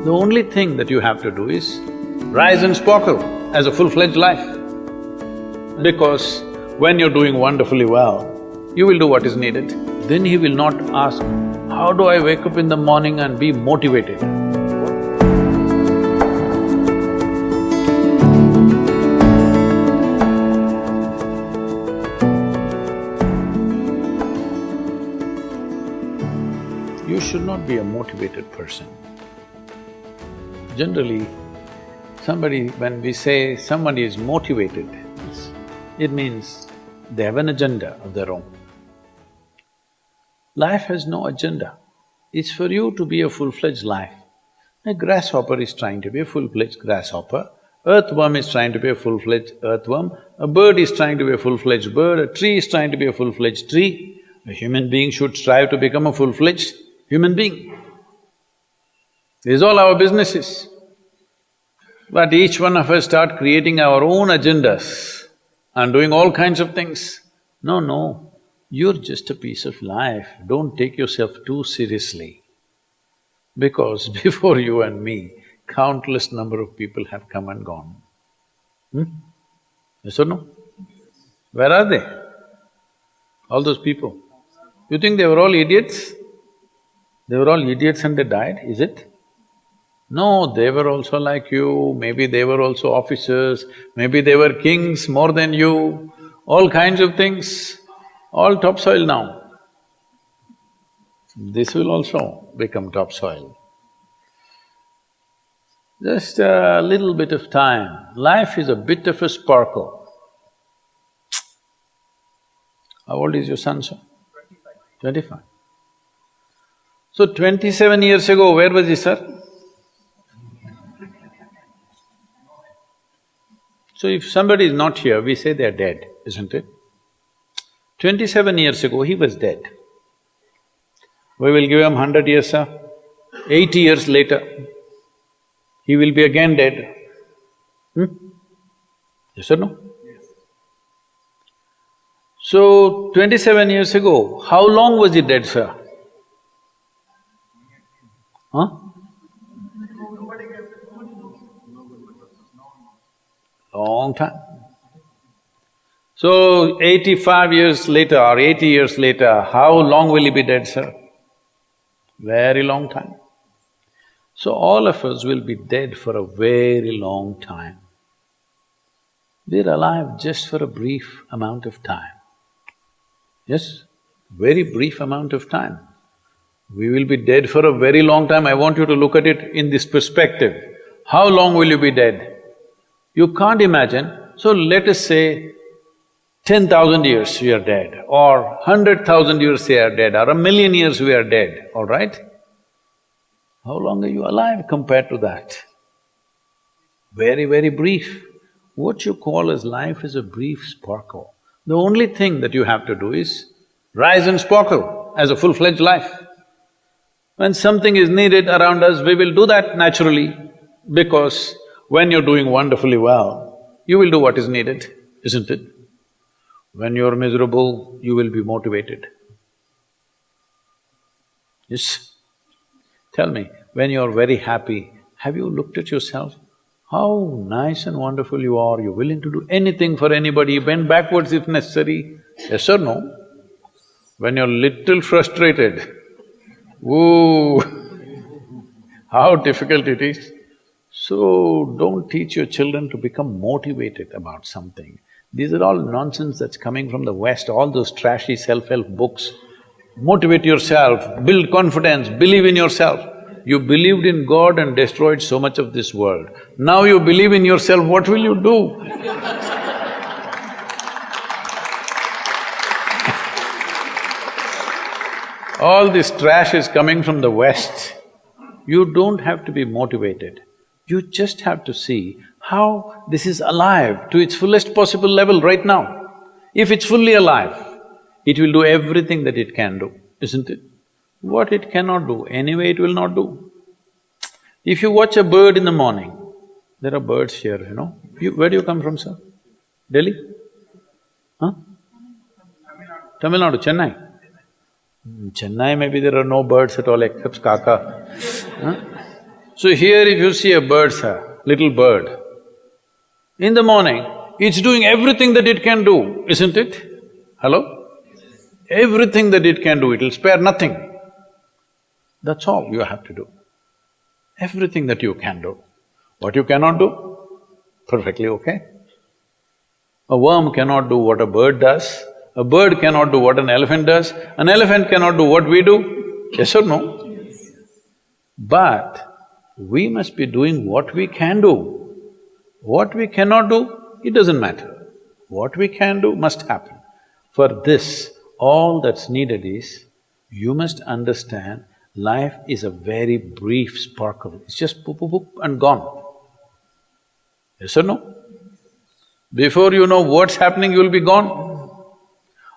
The only thing that you have to do is rise and sparkle as a full-fledged life. Because when you're doing wonderfully well, you will do what is needed. Then he will not ask, how do I wake up in the morning and be motivated? You should not be a motivated person. Generally, when we say somebody is motivated, it means they have an agenda of their own. Life has no agenda. It's for you to be a full-fledged life. A grasshopper is trying to be a full-fledged grasshopper, earthworm is trying to be a full-fledged earthworm, a bird is trying to be a full-fledged bird, a tree is trying to be a full-fledged tree. A human being should strive to become a full-fledged human being. These are all our businesses. But each one of us start creating our own agendas and doing all kinds of things. No, you're just a piece of life, don't take yourself too seriously. Because before you and me, countless number of people have come and gone. Yes or no? Where are they? All those people. You think they were all idiots? They were all idiots and they died, is it? No, they were also like you, maybe they were also officers, maybe they were kings more than you, all kinds of things, all topsoil now. This will also become topsoil. Just a little bit of time. Life is a bit of a sparkle. How old is your son, sir? 25. So 27 years ago, where was he, sir? So if somebody is not here, we say they're dead, isn't it? 27 years ago, he was dead. We will give him 100 years, sir. 80 years later, he will be again dead. Yes or no? Yes. So, 27 years ago, how long was he dead, sir? Huh? Long time. So, 85 years later or 80 years later, how long will he be dead, sir? Very long time. So, all of us will be dead for a very long time. We're alive just for a brief amount of time. Yes, very brief amount of time. We will be dead for a very long time. I want you to look at it in this perspective. How long will you be dead? You can't imagine, so let us say 10,000 years we are dead, or 100,000 years we are dead, or 1,000,000 years we are dead, all right? How long are you alive compared to that? Very, very brief. What you call as life is a brief sparkle. The only thing that you have to do is rise and sparkle as a full-fledged life. When something is needed around us, we will do that naturally, because when you're doing wonderfully well, you will do what is needed, isn't it? When you're miserable, you will be motivated. Yes? Tell me, when you're very happy, have you looked at yourself? How nice and wonderful you are, you're willing to do anything for anybody, bend backwards if necessary. Yes or no? When you're little frustrated, ooh, how difficult it is. So, don't teach your children to become motivated about something. These are all nonsense that's coming from the West, all those trashy self-help books. Motivate yourself, build confidence, believe in yourself. You believed in God and destroyed so much of this world. Now you believe in yourself, what will you do? All this trash is coming from the West. You don't have to be motivated. You just have to see how this is alive to its fullest possible level right now. If it's fully alive, it will do everything that it can do, isn't it? What it cannot do, anyway it will not do. If you watch a bird in the morning, there are birds here, you know. Where do you come from, sir? Delhi? Huh? Tamil Nadu, Chennai? Chennai, maybe there are no birds at all except kaka. Huh? So here if you see a bird, sir, little bird, in the morning, it's doing everything that it can do, isn't it? Hello? Everything that it can do, it'll spare nothing. That's all you have to do. Everything that you can do. What you cannot do, perfectly okay. A worm cannot do what a bird does, a bird cannot do what an elephant does, an elephant cannot do what we do, yes or no? But we must be doing what we can do. What we cannot do, it doesn't matter. What we can do must happen. For this, all that's needed is, you must understand, life is a very brief sparkle, it's just poop, poop, poop and gone. Yes or no? Before you know what's happening, you'll be gone.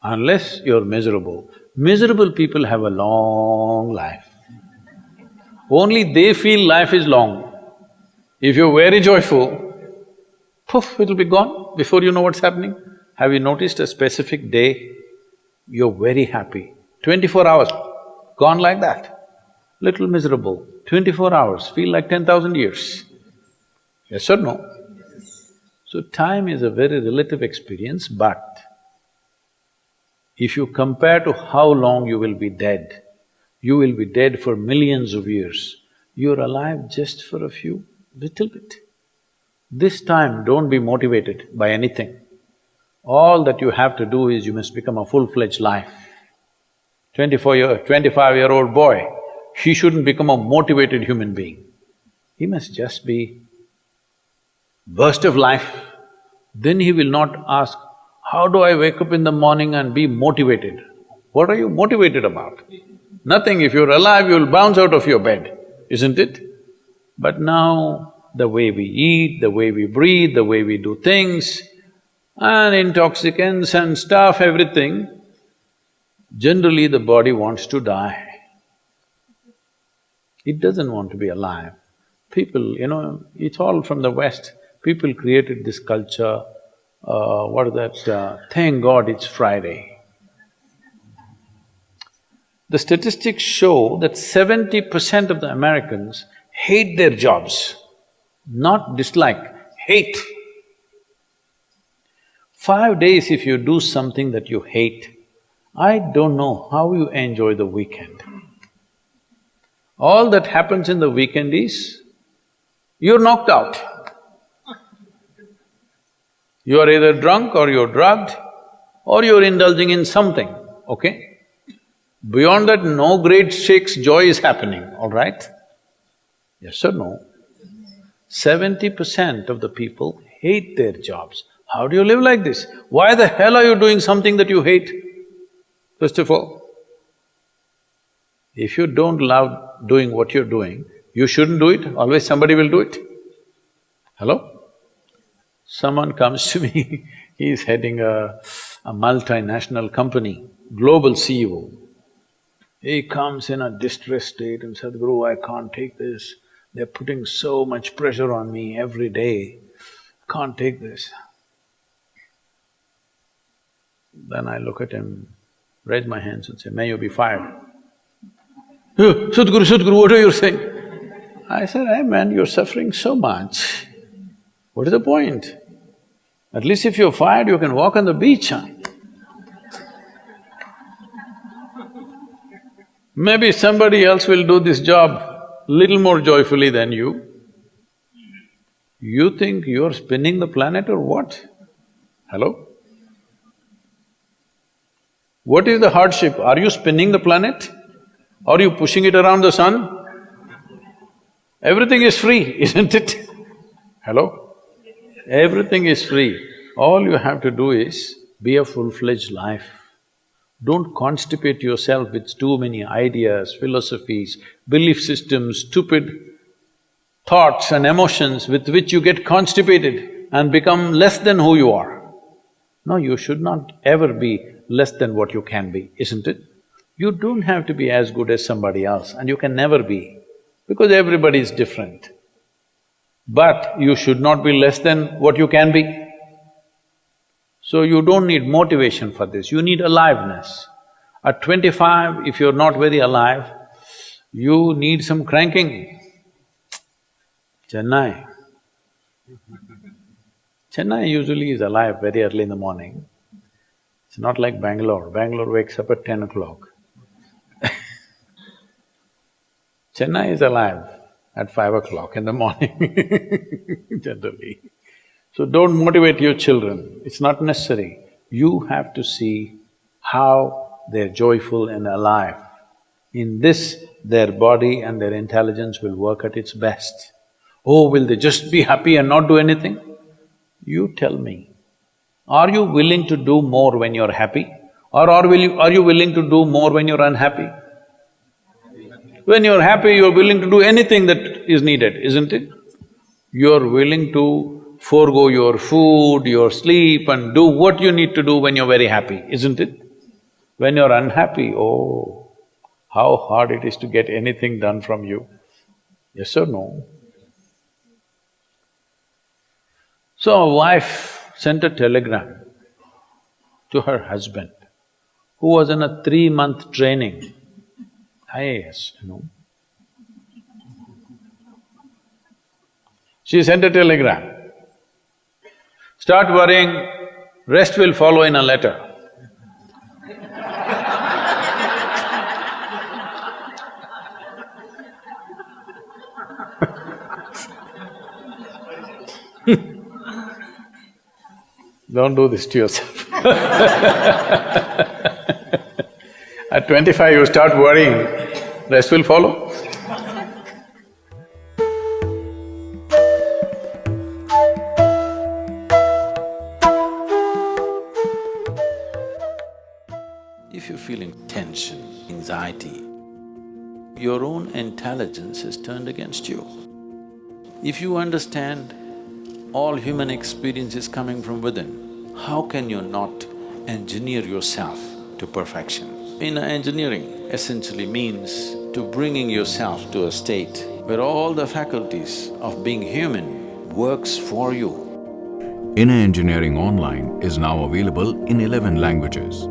Unless you're miserable. Miserable people have a long life. Only they feel life is long. If you're very joyful, poof, it'll be gone before you know what's happening. Have you noticed a specific day, you're very happy, 24 hours, gone like that. Little miserable, 24 hours, feel like 10,000 years. Yes or no? So time is a very relative experience, but if you compare to how long you will be dead, you will be dead for millions of years, you're alive just for a few, little bit. This time, don't be motivated by anything. All that you have to do is you must become a full-fledged life. 25-year-old boy, he shouldn't become a motivated human being. He must just be burst of life. Then he will not ask, how do I wake up in the morning and be motivated? What are you motivated about? Nothing. If you're alive, you'll bounce out of your bed, isn't it? But now, the way we eat, the way we breathe, the way we do things, and intoxicants and stuff, everything, generally the body wants to die. It doesn't want to be alive. People, it's all from the West. People created this culture, thank God it's Friday. The statistics show that 70% of the Americans hate their jobs, not dislike, hate. 5 days if you do something that you hate, I don't know how you enjoy the weekend. All that happens in the weekend is, you're knocked out. You are either drunk or you're drugged or you're indulging in something, okay? Beyond that, no great shakes joy is happening, all right? Yes or no? 70% of the people hate their jobs. How do you live like this? Why the hell are you doing something that you hate? First of all, if you don't love doing what you're doing, you shouldn't do it, always somebody will do it. Hello? Someone comes to me, he's heading a multinational company, global CEO. He comes in a distressed state and said, Sadguru, I can't take this. They're putting so much pressure on me every day, can't take this. Then I look at him, raise my hands and say, may you be fired. Sadguru, what are you saying? I said, hey man, you're suffering so much. What is the point? At least if you're fired, you can walk on the beach, huh? Maybe somebody else will do this job little more joyfully than you. You think you're spinning the planet or what? Hello? What is the hardship? Are you spinning the planet? Are you pushing it around the sun? Everything is free, isn't it? Hello? Everything is free. All you have to do is be a full-fledged life. Don't constipate yourself with too many ideas, philosophies, belief systems, stupid thoughts and emotions with which you get constipated and become less than who you are. No, you should not ever be less than what you can be, isn't it? You don't have to be as good as somebody else, and you can never be, because everybody is different. But you should not be less than what you can be. So you don't need motivation for this, you need aliveness. At 25, if you're not very alive, you need some cranking. Chennai. Chennai usually is alive very early in the morning. It's not like Bangalore. Bangalore wakes up at 10 o'clock. Chennai is alive at 5 o'clock in the morning, generally. So don't motivate your children, it's not necessary. You have to see how they're joyful and alive. In this, their body and their intelligence will work at its best. Oh, will they just be happy and not do anything? You tell me, are you willing to do more when you're happy? Or are you willing to do more when you're unhappy? When you're happy, you're willing to do anything that is needed, isn't it? You're willing to forego your food, your sleep and do what you need to do when you're very happy, isn't it? When you're unhappy, oh, how hard it is to get anything done from you. Yes or no? So a wife sent a telegram to her husband, who was in a 3-month training, IAS, you know. She sent a telegram, start worrying, rest will follow in a letter. Don't do this to yourself. At 25 you start worrying, rest will follow. If you're feeling tension, anxiety, your own intelligence is turned against you. If you understand all human experience is coming from within, how can you not engineer yourself to perfection? Inner engineering essentially means to bringing yourself to a state where all the faculties of being human works for you. Inner Engineering Online is now available in 11 languages.